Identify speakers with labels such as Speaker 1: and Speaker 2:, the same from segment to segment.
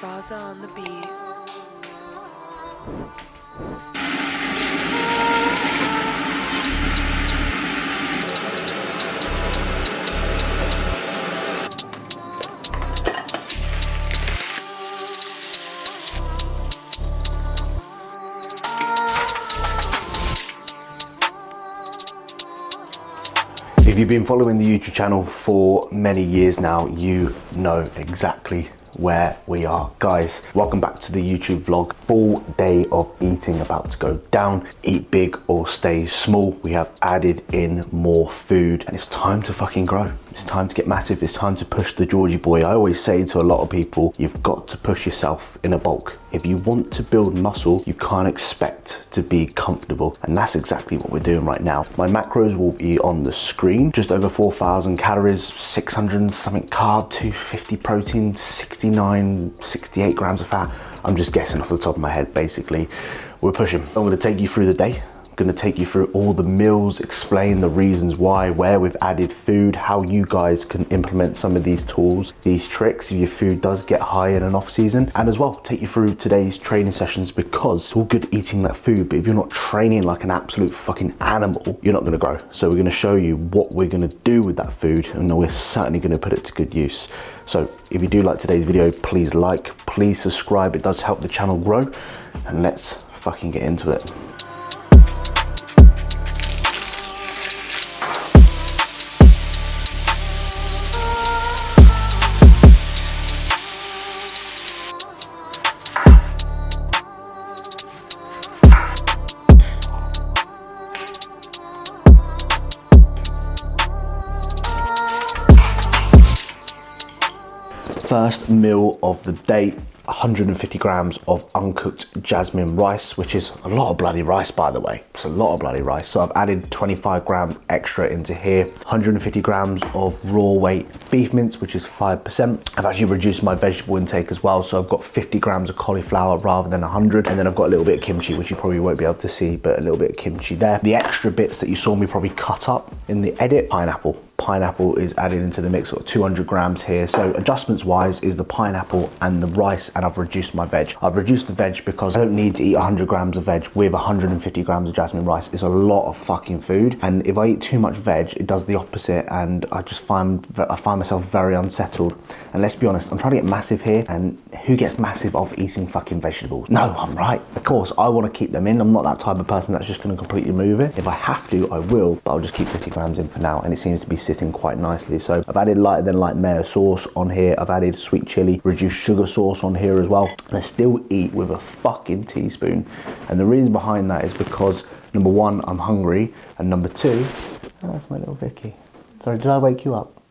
Speaker 1: Vaza on the beat.
Speaker 2: If you've been following the YouTube channel for many years now, you know exactly where we are. Guys, welcome back to the YouTube vlog. Full day of eating about to go down. Eat big or stay small. We have added in more food and it's time to fucking grow. It's time to get massive. It's time to push the Georgie boy. I always say to a lot of people, you've got to push yourself in a bulk. If you want to build muscle, you can't expect to be comfortable. And that's exactly what we're doing right now. My macros will be on the screen. Just over 4,000 calories, 600 and something carb, 250 protein, 68 grams of fat. I'm just guessing off the top of my head, basically. We're pushing. I'm gonna take you through the day. I'm gonna take you through all the meals, explain the reasons why, where we've added food, how you guys can implement some of these tools, these tricks if your food does get high in an off season, and as well take you through today's training sessions, because it's all good eating that food, but if you're not training like an absolute fucking animal, you're not gonna grow. So we're gonna show you what we're gonna do with that food, and we're certainly gonna put it to good use. So if you do like today's video, please like, please subscribe. It does help the channel grow, and let's fucking get into it. First meal of the day, 150 grams of uncooked jasmine rice, which is a lot of bloody rice, by the way. It's a lot of bloody rice. So I've added 25 grams extra into here. 150 grams of raw weight beef mince, which is 5%. I've actually reduced my vegetable intake as well. So I've got 50 grams of cauliflower rather than 100. And then I've got a little bit of kimchi, which you probably won't be able to see, but a little bit of kimchi there. The extra bits that you saw me probably cut up in the edit, pineapple. Pineapple is added into the mix, got 200 grams here. So adjustments wise is the pineapple and the rice, and I've reduced my veg. I've reduced the veg because I don't need to eat 100 grams of veg with 150 grams of jasmine rice. It's a lot of fucking food. And if I eat too much veg, it does the opposite, and I find myself very unsettled. And let's be honest, I'm trying to get massive here, and who gets massive off eating fucking vegetables? No, I'm right. Of course, I want to keep them in. I'm not that type of person that's just going to completely remove it. If I have to, I will, but I'll just keep 50 grams in for now, and it seems to be sitting quite nicely. So I've added lighter than light mayo sauce on here. I've added sweet chili, reduced sugar sauce on here as well. And I still eat with a fucking teaspoon. And the reason behind that is because, number one, I'm hungry, and number two, oh, that's my little Vicky. Sorry, did I wake you up?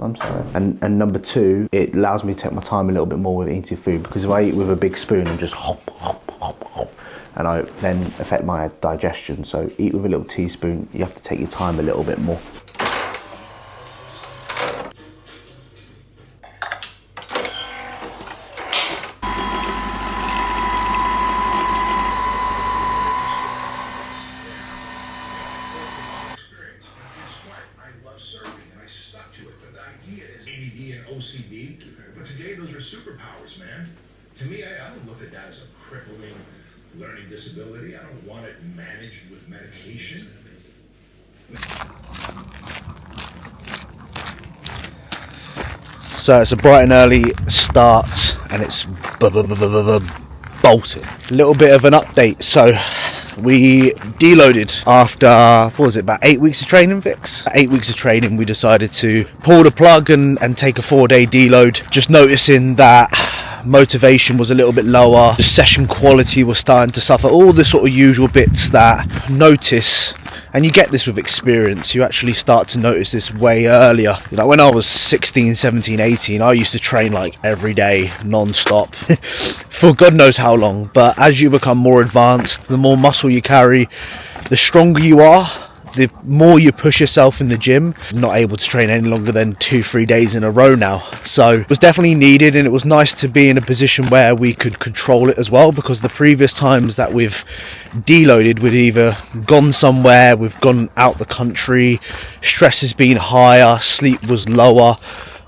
Speaker 2: I'm sorry. And number two, it allows me to take my time a little bit more with eating food, because if I eat with a big spoon, I'm just hop, hop, hop, hop, and I then affect my digestion. So eat with a little teaspoon. You have to take your time a little bit more.
Speaker 3: OCD, but today those are superpowers, man. To me, I don't look at that as a crippling learning disability. I don't want it managed with medication.
Speaker 2: So it's a bright and early start, and it's bolting. A little bit of an update. So we deloaded after, what was it, about 8 weeks of training, Vix? 8 weeks of training, we decided to pull the plug and take a 4-day deload. Just noticing that motivation was a little bit lower, the session quality was starting to suffer, all the sort of usual bits that notice. And you get this with experience, you actually start to notice this way earlier. Like when I was 16, 17, 18, I used to train like every day, non-stop, for God knows how long. But as you become more advanced, the more muscle you carry, the stronger you are, the more you push yourself in the gym. I'm not able to train any longer than 2-3 days in a row now. So it was definitely needed, and it was nice to be in a position where we could control it as well, because the previous times that we've deloaded, we'd either gone somewhere, we've gone out the country, stress has been higher, sleep was lower,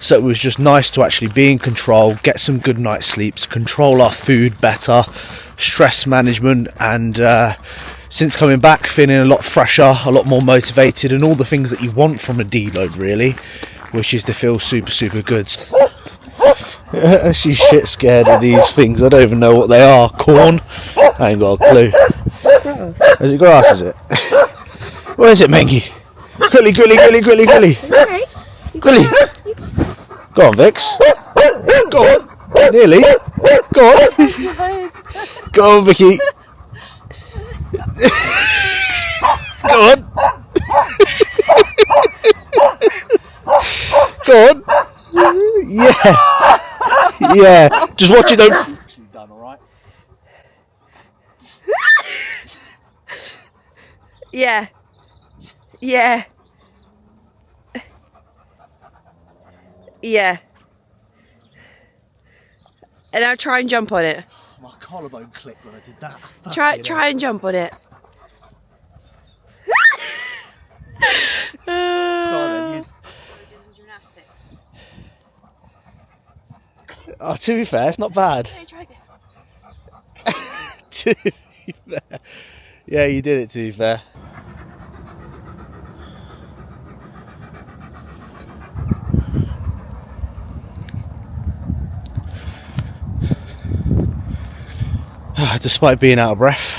Speaker 2: So it was just nice to actually be in control, get some good night's sleeps, control our food better, stress management, and since coming back feeling a lot fresher, a lot more motivated, and all the things that you want from a deload really, which is to feel super good. She's shit scared of these things. I don't even know what they are. Corn? I ain't got a clue. Is it grass, is it? Where is it, Mengi? Gully.
Speaker 1: Okay.
Speaker 2: Gully. Go on, Vix. Go on. Nearly. Go on. Go on, Vicky. Go on. Go on. Yeah. Just watch it though. Actually done, alright?
Speaker 1: Yeah. Yeah. Yeah. And now try and jump on it.
Speaker 2: My collarbone clicked when I did that.
Speaker 1: Try and jump on it.
Speaker 2: Go on then, you... Oh, to be fair, it's not bad. To be fair. Yeah, you did it, to be fair. Despite being out of breath,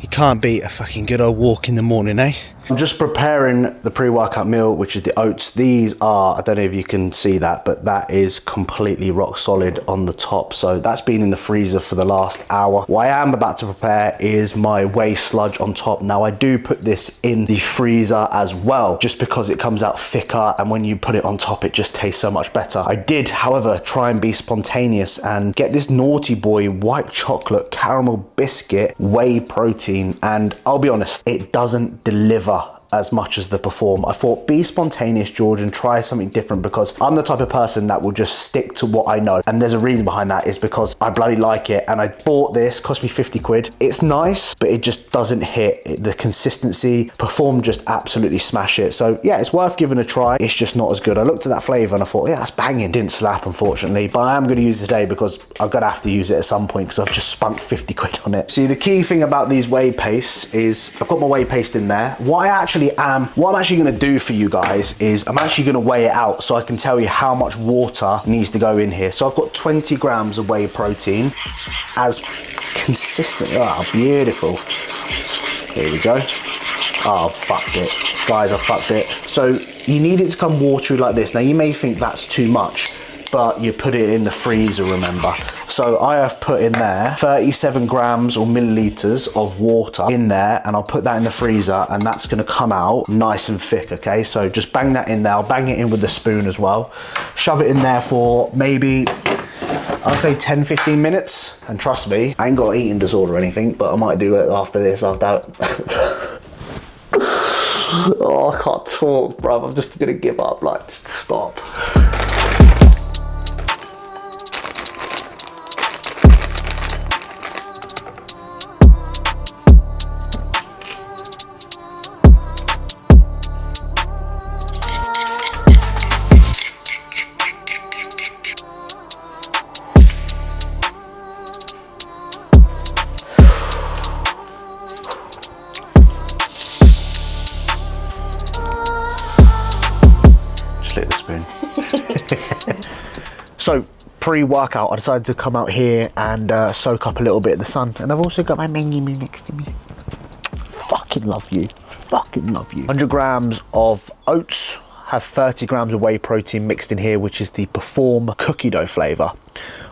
Speaker 2: you can't beat a fucking good old walk in the morning, eh? I'm just preparing the pre-workout meal, which is the oats. These are, I don't know if you can see that, but that is completely rock solid on the top. So that's been in the freezer for the last hour. What I am about to prepare is my whey sludge on top. Now I do put this in the freezer as well, just because it comes out thicker, and when you put it on top, it just tastes so much better. I did, however, try and be spontaneous and get this naughty boy white chocolate caramel biscuit whey protein, and I'll be honest, it doesn't deliver as much as the Perform. I thought, be spontaneous, George, and try something different, because I'm the type of person that will just stick to what I know, and there's a reason behind that. Is because I bloody like it, and I bought this, cost me 50 quid. It's nice, but it just doesn't hit the consistency. Perform just absolutely smash it. So yeah, it's worth giving a try. It's just not as good. I looked at that flavour and I thought, yeah, that's banging. Didn't slap, unfortunately, but I am going to use it today because I'm going to have to use it at some point, because I've just spunked 50 quid on it. See, the key thing about these whey pastes is I've got my whey paste in there. What I'm actually going to do for you guys is I'm actually going to weigh it out so I can tell you how much water needs to go in here. So I've got 20 grams of whey protein, as consistent. Oh, beautiful. Here we go. Oh, fucked it. Guys, I fucked it. So you need it to come watery like this. Now you may think that's too much, but you put it in the freezer, remember. So I have put in there 37 grams or milliliters of water in there, and I'll put that in the freezer, and that's gonna come out nice and thick, okay? So just bang that in there. I'll bang it in with the spoon as well. Shove it in there for maybe, I'll say 10-15 minutes. And trust me, I ain't got an eating disorder or anything, but I might do it after this, after oh, I can't talk, bruv. I'm just gonna give up, like, just stop. The spoon. So pre-workout, I decided to come out here and soak up a little bit of the sun, and I've also got my menu next to me. Fucking love you. 100 grams of oats, have 30 grams of whey protein mixed in here, which is the Perform cookie dough flavour.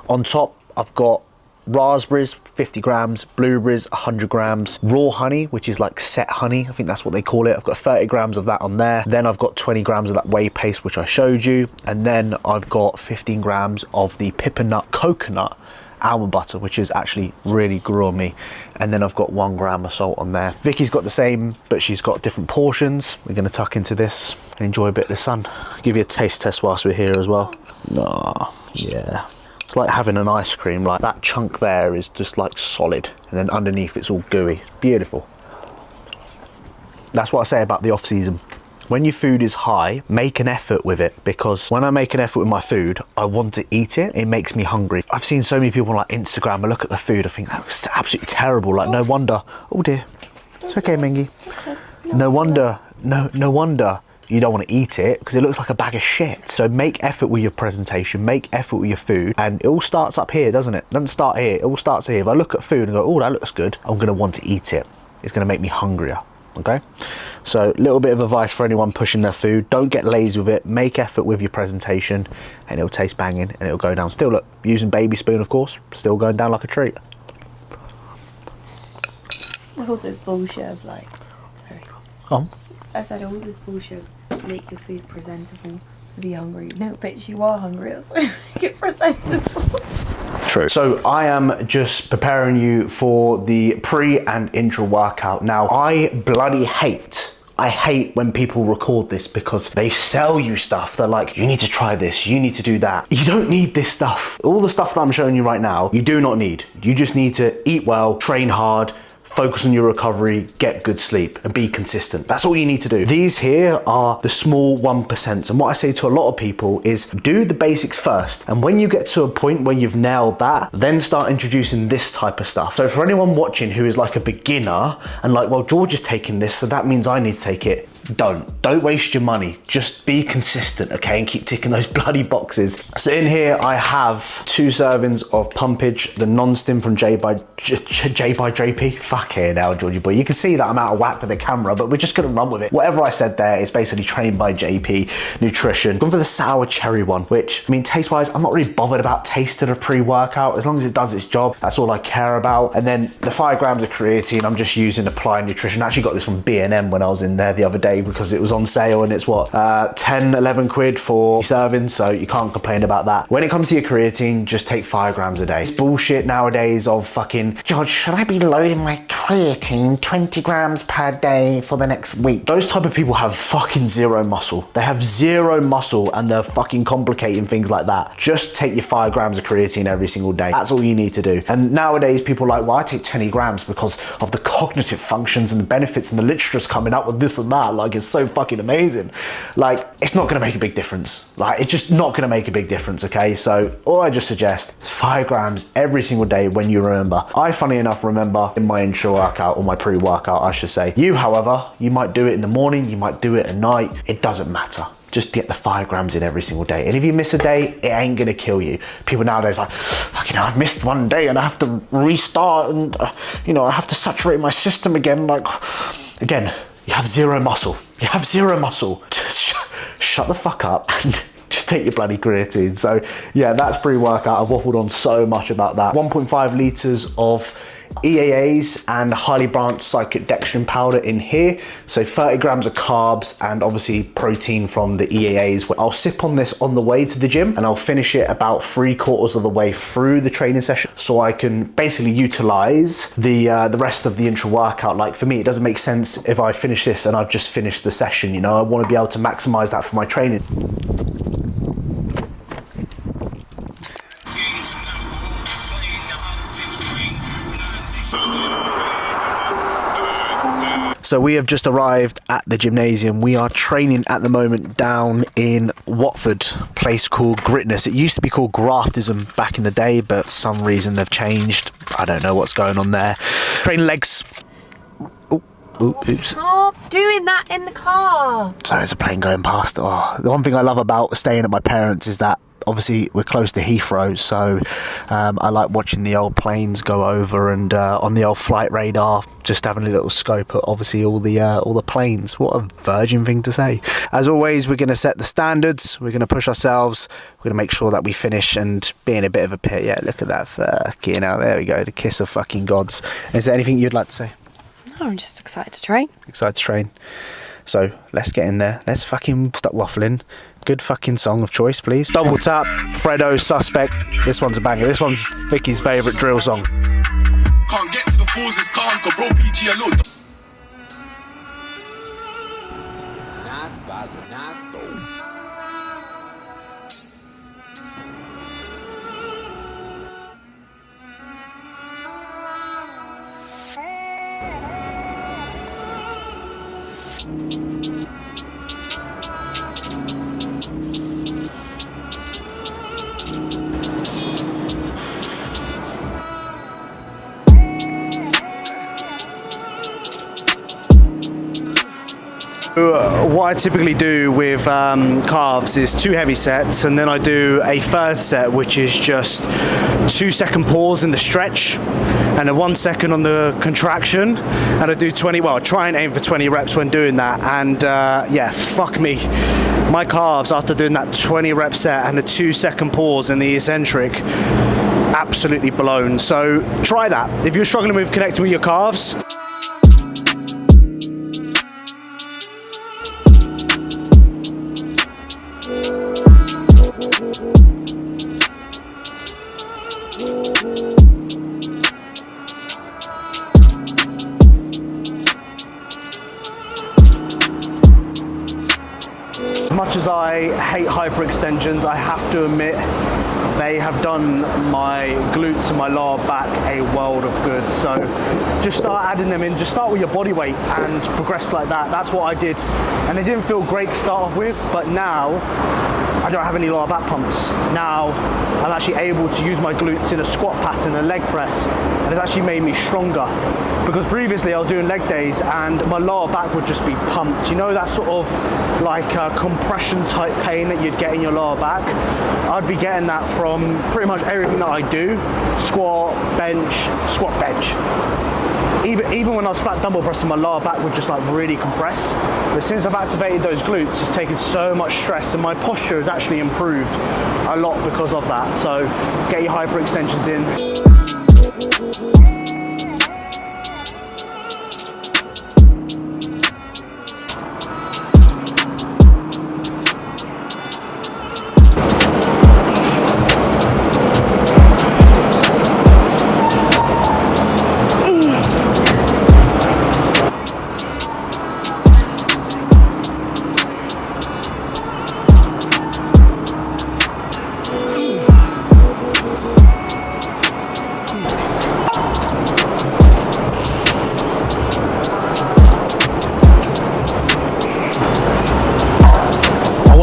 Speaker 2: On top, I've got raspberries, 50 grams, blueberries, 100 grams, raw honey, which is like set honey, I think that's what they call it. I've got 30 grams of that on there. Then I've got 20 grams of that whey paste, which I showed you. And then I've got 15 grams of the Pippernut coconut almond butter, which is actually really gourmet. And then I've got 1 gram of salt on there. Vicky's got the same, but she's got different portions. We're gonna tuck into this and enjoy a bit of the sun. Give you a taste test whilst we're here as well. Oh, yeah. It's like having an ice cream, like that chunk there is just like solid, and then underneath it's all gooey. Beautiful. That's what I say about the off season. when your food is high, make an effort with it, because when I make an effort with my food, I want to eat it. It makes me hungry. I've seen so many people on like Instagram, I look at the food, I think that was absolutely terrible. Like, no wonder. Oh dear. It's okay, Mingy. No wonder you don't want to eat it, because it looks like a bag of shit. So make effort with your presentation, make effort with your food, and it all starts up here, doesn't it? It doesn't start here, it all starts here. If I look at food and go, oh, that looks good, I'm going to want to eat it. It's going to make me hungrier. Okay, so a little bit of advice for anyone pushing their food: don't get lazy with it, make effort with your presentation, and it'll taste banging and it'll go down. Still, look, using baby spoon, of course, still going down like a treat.
Speaker 1: All this bullshit of like, sorry.
Speaker 2: Oh.
Speaker 1: I said all this bullshit of make your food presentable to be hungry. No, bitch, you are hungry, that's why you make it presentable.
Speaker 2: True. So I am just preparing you for the pre and intra workout. Now, I hate when people record this, because they sell you stuff. They're like, you need to try this, you need to do that. You don't need this stuff. All the stuff that I'm showing you right now, you do not need. You just need to eat well, train hard, focus on your recovery, get good sleep, and be consistent. That's all you need to do. These here are the small 1%. And what I say to a lot of people is do the basics first. And when you get to a point where you've nailed that, then start introducing this type of stuff. So for anyone watching who is like a beginner and like, well, George is taking this, so that means I need to take it. Don't waste your money. Just be consistent, okay, and keep ticking those bloody boxes. So in here I have 2 servings of pumpage, the non-stim from J by JP. Fuck it now, Georgie boy. You can see that I'm out of whack with the camera, but we're just gonna run with it. Whatever I said there is basically trained by JP Nutrition. Gone for the sour cherry one, which, I mean, taste-wise, I'm not really bothered about taste of a pre-workout. As long as it does its job, that's all I care about. And then the 5 grams of creatine, I'm just using Apply Nutrition. I actually got this from B&M when I was in there the other day, because it was on sale, and it's what, 10, 11 quid for servings, so you can't complain about that. When it comes to your creatine, just take 5 grams a day. It's bullshit nowadays of fucking, George, should I be loading my creatine 20 grams per day for the next week? Those type of people have fucking zero muscle. They have zero muscle and they're fucking complicating things like that. Just take your 5 grams of creatine every single day. That's all you need to do. And nowadays people are like, well, I take 20 grams because of the cognitive functions and the benefits, and the literature's coming up with this and that. Like, it's so fucking amazing. Like, it's not gonna make a big difference. Like, it's just not gonna make a big difference, okay? So all I just suggest is 5 grams every single day when you remember. I, funny enough, remember in my intra workout, or my pre-workout, I should say. You, however, you might do it in the morning, you might do it at night. It doesn't matter. Just get the 5 grams in every single day. And if you miss a day, it ain't gonna kill you. People nowadays are like, fucking hell, I've missed one day and I have to restart, and you know, I have to saturate my system again. Like, again, you have zero muscle. You have zero muscle. Just shut the fuck up and just take your bloody creatine. So yeah, that's pre-workout. I've waffled on so much about that. 1.5 litres of EAAs and highly branched cyclodextrin powder in here. So 30 grams of carbs and obviously protein from the EAAs. I'll sip on this on the way to the gym, and I'll finish it about 3/4 of the way through the training session, so I can basically utilize the rest of the intra workout. Like, for me, it doesn't make sense if I finish this and I've just finished the session. You know, I want to be able to maximize that for my training. So we have just arrived at the gymnasium. We are training at the moment down in Watford, a place called Gritness. It used to be called Graftism back in the day, but for some reason they've changed. I don't know what's going on there. Train legs. Oops.
Speaker 4: Stop doing that in the car.
Speaker 2: Sorry, there's a plane going past. Oh, the one thing I love about staying at my parents' is that obviously we're close to Heathrow, so I like watching the old planes go over, and on the old flight radar, just having a little scope at obviously all the planes. What a virgin thing to say. As always, we're going to set the standards, we're going to push ourselves, we're going to make sure that we finish and be in a bit of a pit. Yeah, look at that fucking hell, there we go, the kiss of fucking gods. Is there anything you'd like to say?
Speaker 1: No, I'm just excited to train.
Speaker 2: Excited to train. So let's get in there, let's fucking stop waffling. Good fucking song of choice, please. Double Tap, Fredo, Suspect. This one's a banger. This one's Vicky's favourite drill song.
Speaker 5: Can't get to the falls, it's calm, cause bro PG alone.
Speaker 2: What I typically do with carbs is 2 heavy sets, and then I do a third set, which is just 2-second pause in the stretch and a 1 second on the contraction, and I do 20, well, I try and aim for 20 reps when doing that, and yeah, fuck me. My calves, after doing that 20 rep set and a 2-second pause in the eccentric, absolutely blown. So try that. If you're struggling with connecting with your calves, as much as I hate hyperextensions, I have to admit they have done my glutes and my lower back a world of good. So just start adding them in. Just start with your body weight and progress like that. That's what I did. And it didn't feel great to start off with, but now I don't have any lower back pumps. Now I'm actually able to use my glutes in a squat pattern, a leg press, and it's actually made me stronger. Because previously I was doing leg days and my lower back would just be pumped. You know, that sort of like compression type pain that you'd get in your lower back? I'd be getting that from pretty much everything that I do. Squat, bench, squat, bench. Even when I was flat dumbbell pressing, my lower back would just like really compress. But since I've activated those glutes, it's taken so much stress, and my posture has actually improved a lot because of that. So get your hyperextensions in.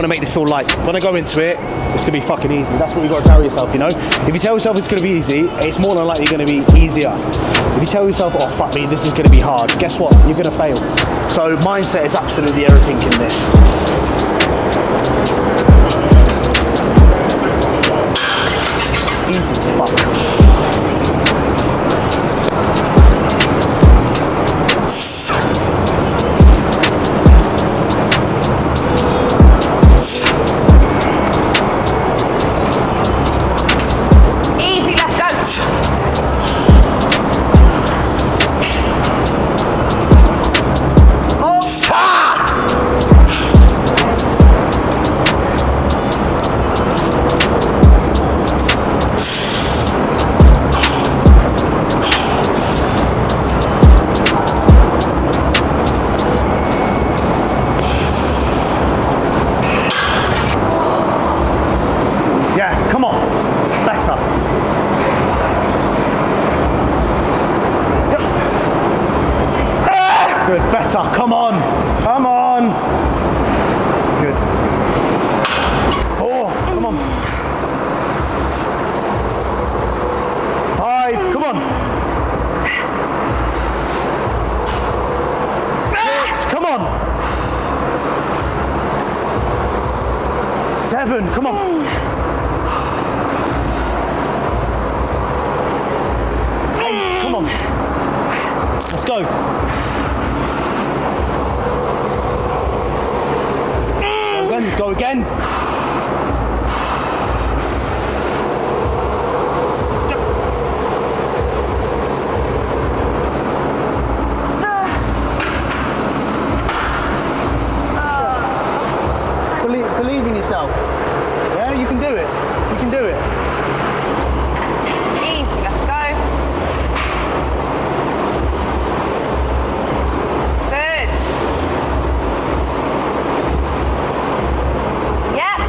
Speaker 2: To make this feel light. When I go into it, it's gonna be fucking easy. That's what you gotta tell yourself, you know? If you tell yourself it's gonna be easy, it's more than likely gonna be easier. If you tell yourself, oh fuck me, this is gonna be hard, guess what? You're gonna fail. So mindset is absolutely everything in this. Easy as fuck. Good, better, come on, come on. Good. Oh, come on. 5, come on. 6, come on. 7, come on. 8, come on. Let's go. Go again. Believe in yourself. Yeah, you can do it. You can do it.
Speaker 4: Easy, let's go. Good. Yeah.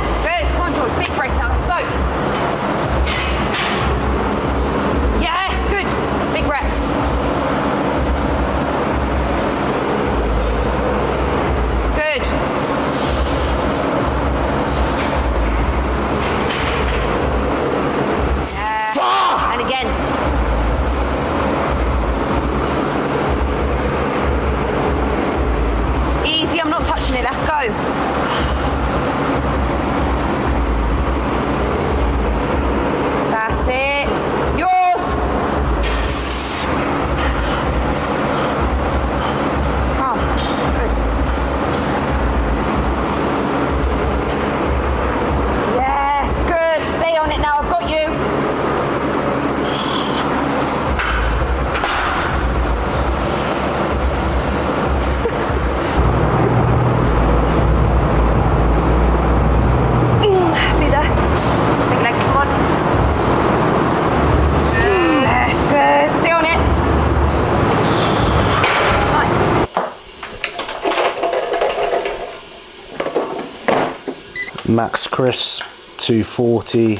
Speaker 2: Max Crisp 240,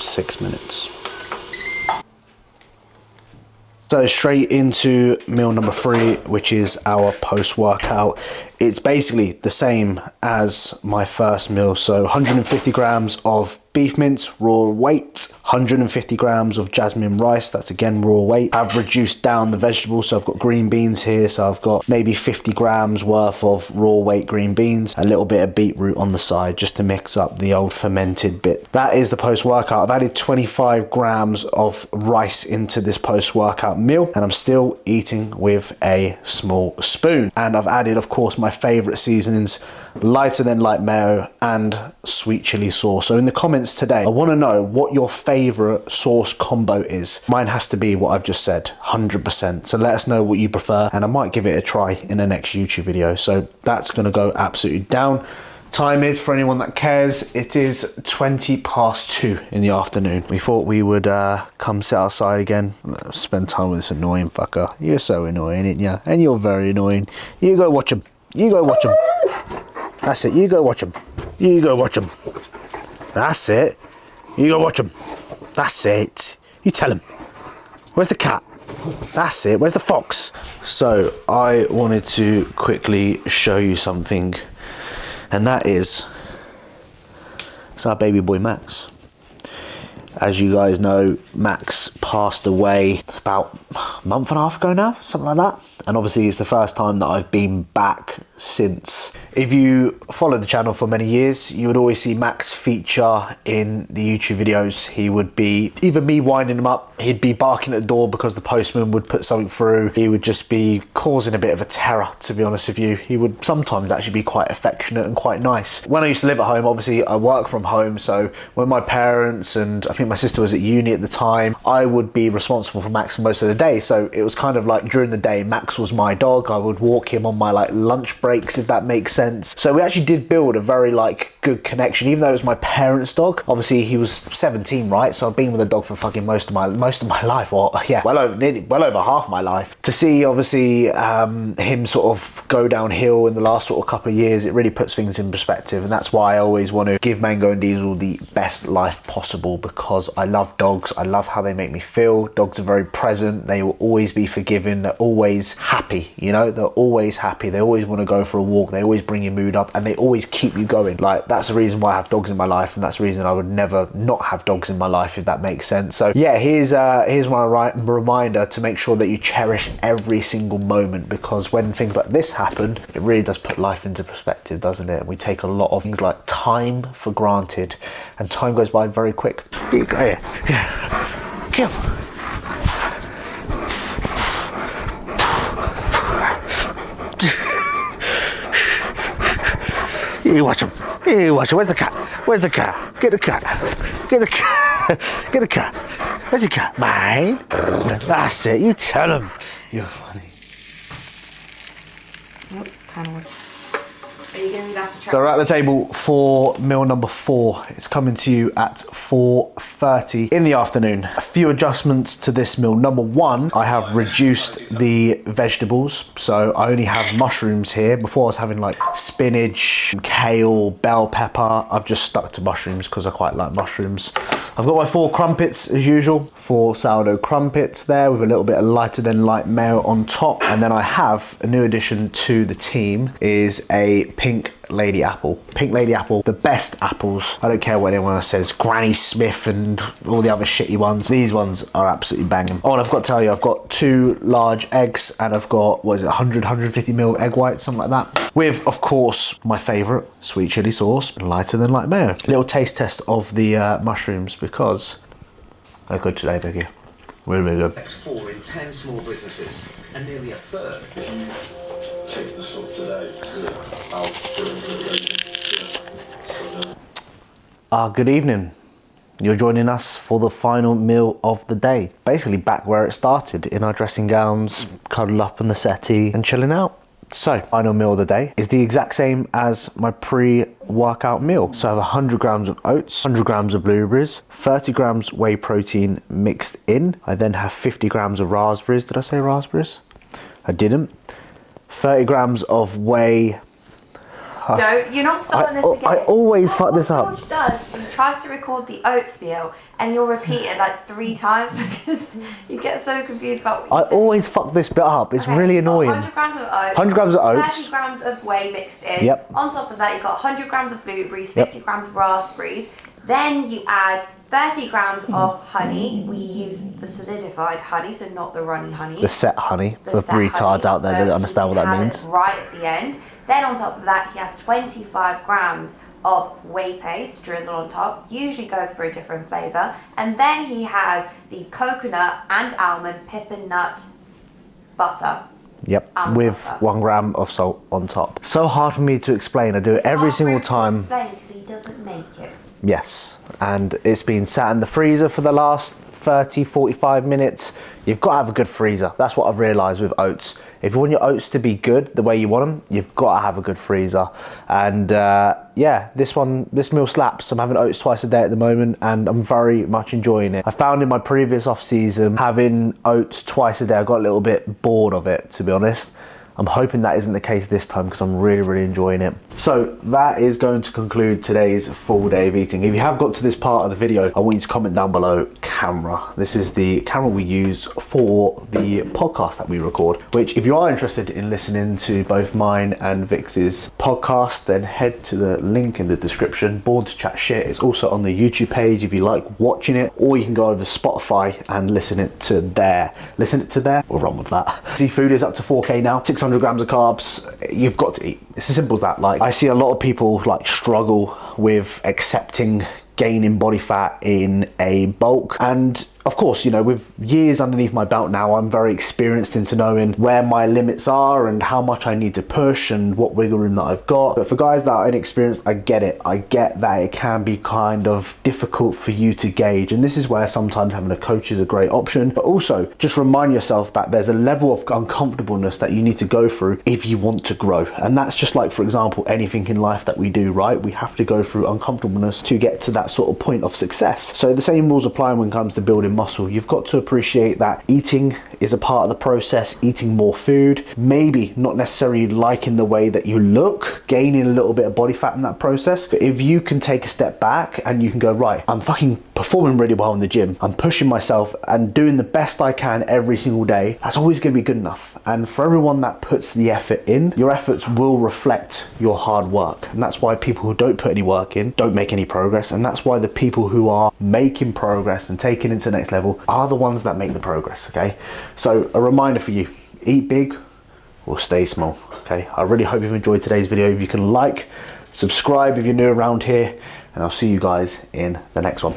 Speaker 2: 6 minutes. So straight into meal number 3, which is our post-workout. It's basically the same as my first meal. So 150 grams of beef mince, raw weight, 150 grams of jasmine rice, that's again raw weight. I've reduced down the vegetables, so I've got green beans here, so I've got maybe 50 grams worth of raw weight green beans, a little bit of beetroot on the side just to mix up the old fermented bit. That is the post-workout. I've added 25 grams of rice into this post-workout meal, and I'm still eating with a small spoon. And I've added, of course, my favorite seasonings, lighter than light mayo and sweet chili sauce. So in the comments today, I want to know what your favorite sauce combo is. Mine has to be what I've just said, 100%. So let us know what you prefer, and I might give it a try in the next YouTube video. So that's going to go absolutely down. Time is, for anyone that cares, it is 20 past 2 in the afternoon. We thought we would come sit outside again, spend time with this annoying fucker. You're so annoying, ain't you? And you're very annoying. You go watch him. You go watch him. That's it. You go watch him. You go watch him. That's it. You go watch him. That's it. You tell him. Where's the cat? That's it. Where's the fox? So I wanted to quickly show you something, and that is, it's our baby boy Max. As you guys know, Max passed away about a month and a half ago now, something like that. And obviously it's the first time that I've been back since. If you followed the channel for many years, you would always see Max feature in the YouTube videos. He would be either me winding him up, he'd be barking at the door because the postman would put something through. He would just be causing a bit of a terror, to be honest with you. He would sometimes actually be quite affectionate and quite nice. When I used to live at home, obviously I work from home, so when my parents and I think my sister was at uni at the time, I would be responsible for Max for most of the day. So it was kind of like during the day, Max was my dog. I would walk him on my like lunch breaks, if that makes sense. So we actually did build a very like good connection, even though it was my parents' dog. Obviously he was 17, right? So I've been with a dog for fucking most of my life, or yeah, well over half my life. To see obviously him sort of go downhill in the last sort of couple of years, it really puts things in perspective, and that's why I always want to give Mango and Diesel the best life possible, because I love dogs. I love how they make me feel. Dogs are very present. They will always be forgiving. They're always happy, you know? They're always happy. They always want to go for a walk. They always bring your mood up, and they always keep you going. Like, that's the reason why I have dogs in my life, and that's the reason I would never not have dogs in my life, if that makes sense. So yeah, here's my reminder to make sure that you cherish every single moment, because when things like this happen, it really does put life into perspective, doesn't it? We take a lot of things like time for granted, and time goes by very quick. Here, go here. Come. You watch him. You watch him. Where's the cat? Where's the cat? Get the cat. Get the cat. Get the cat. Where's the cat? Mine. That's it. You tell him. You're funny.
Speaker 1: What panel was? Are you going to be that
Speaker 2: So we're at the table for meal number 4. It's coming to you at 4:30 in the afternoon. A few adjustments to this meal. Number 1, I have reduced the vegetables. So I only have mushrooms here. Before I was having like spinach, kale, bell pepper. I've just stuck to mushrooms because I quite like mushrooms. I've got my 4 crumpets as usual. 4 sourdough crumpets there with a little bit of lighter than light mayo on top. And then I have a new addition to the team is a pink lady apple. Pink lady apple, the best apples. I don't care what anyone else says, Granny Smith and all the other shitty ones. These ones are absolutely banging. Oh, and I've got to tell you, I've got 2 large eggs, and I've got, what is it, 150 ml egg whites, something like that. With, of course, my favourite, sweet chili sauce, lighter than light mayo. Little taste test of the mushrooms, because they're good today, Vicky. Really, really good.
Speaker 6: X4 in 10 small businesses, and nearly a third.
Speaker 5: Take this off today.
Speaker 2: Good evening. You're joining us for the final meal of the day. Basically back where it started, in our dressing gowns, cuddled up on the settee and chilling out. So, final meal of the day is the exact same as my pre-workout meal. So I have 100 grams of oats, 100 grams of blueberries, 30 grams whey protein mixed in. I then have 50 grams of raspberries. Did I say raspberries? I didn't. 30 grams of whey.
Speaker 4: Don't. You're not starting this again.
Speaker 2: I always fuck this
Speaker 4: what
Speaker 2: up.
Speaker 4: George does, he tries to record the oat spiel and you'll repeat it like 3 times because you get so confused about what
Speaker 2: I
Speaker 4: you say.
Speaker 2: always fuck this bit up. It's
Speaker 4: Okay,
Speaker 2: really
Speaker 4: you've got
Speaker 2: annoying.
Speaker 4: 100 grams of oats.
Speaker 2: 100 grams of oats.
Speaker 4: 30 grams of whey mixed in.
Speaker 2: Yep.
Speaker 4: On top of that, you've got 100 grams of blueberries,
Speaker 2: Yep.
Speaker 4: 50 grams of raspberries. Then you add 30 grams of honey. We use the solidified honey, so not the runny honey.
Speaker 2: The set honey,
Speaker 4: The
Speaker 2: for
Speaker 4: set
Speaker 2: retards
Speaker 4: honey,
Speaker 2: out there
Speaker 4: so
Speaker 2: that understand what
Speaker 4: you
Speaker 2: that
Speaker 4: have
Speaker 2: means.
Speaker 4: it right at the end. Then on top of that, he has 25 grams of whey paste drizzled on top. Usually goes for a different flavour. And then he has the coconut and almond pippin nut butter.
Speaker 2: Yep,
Speaker 4: Almond
Speaker 2: with
Speaker 4: butter.
Speaker 2: 1 gram of salt on top. So hard for me to explain. I do it every single time.
Speaker 4: Because he doesn't make it.
Speaker 2: Yes, and it's been sat in the freezer for the last 30, 45 minutes. You've got to have a good freezer. That's what I've realised with oats. If you want your oats to be good the way you want them, you've got to have a good freezer. And yeah, this meal slaps. I'm having oats twice a day at the moment and I'm very much enjoying it. I found in my previous off season having oats twice a day, I got a little bit bored of it, to be honest. I'm hoping that isn't the case this time because I'm really, really enjoying it. So that is going to conclude today's full day of eating. If you have got to this part of the video, I want you to comment down below camera. This is the camera we use for the podcast that we record, which if you are interested in listening to both mine and Vix's podcast, then head to the link in the description. Born to Chat Shit. It's also on the YouTube page if you like watching it, or you can go over to Spotify and listen it to there. We'll run with that. Seafood is up to 4K now. 600 grams of carbs, you've got to eat. It's as simple as that. Like, I see a lot of people like struggle with accepting gaining body fat in a bulk, and of course, you know, with years underneath my belt now, I'm very experienced into knowing where my limits are and how much I need to push and what wiggle room that I've got. But for guys that are inexperienced, I get it. I get that it can be kind of difficult for you to gauge. And this is where sometimes having a coach is a great option. But also just remind yourself that there's a level of uncomfortableness that you need to go through if you want to grow. And that's just like, for example, anything in life that we do, right? We have to go through uncomfortableness to get to that sort of point of success. So the same rules apply when it comes to building muscle. You've got to appreciate that eating is a part of the process, eating more food, maybe not necessarily liking the way that you look, gaining a little bit of body fat in that process. But if you can take a step back and you can go, right, I'm fucking performing really well in the gym, I'm pushing myself and doing the best I can every single day, that's always going to be good enough. And for everyone that puts the effort in, your efforts will reflect your hard work. And that's why people who don't put any work in don't make any progress. And that's why the people who are making progress and taking it to the next level are the ones that make the progress, okay? So a reminder for you, eat big or stay small, okay? I really hope you've enjoyed today's video. If you can like, subscribe if you're new around here, and I'll see you guys in the next one.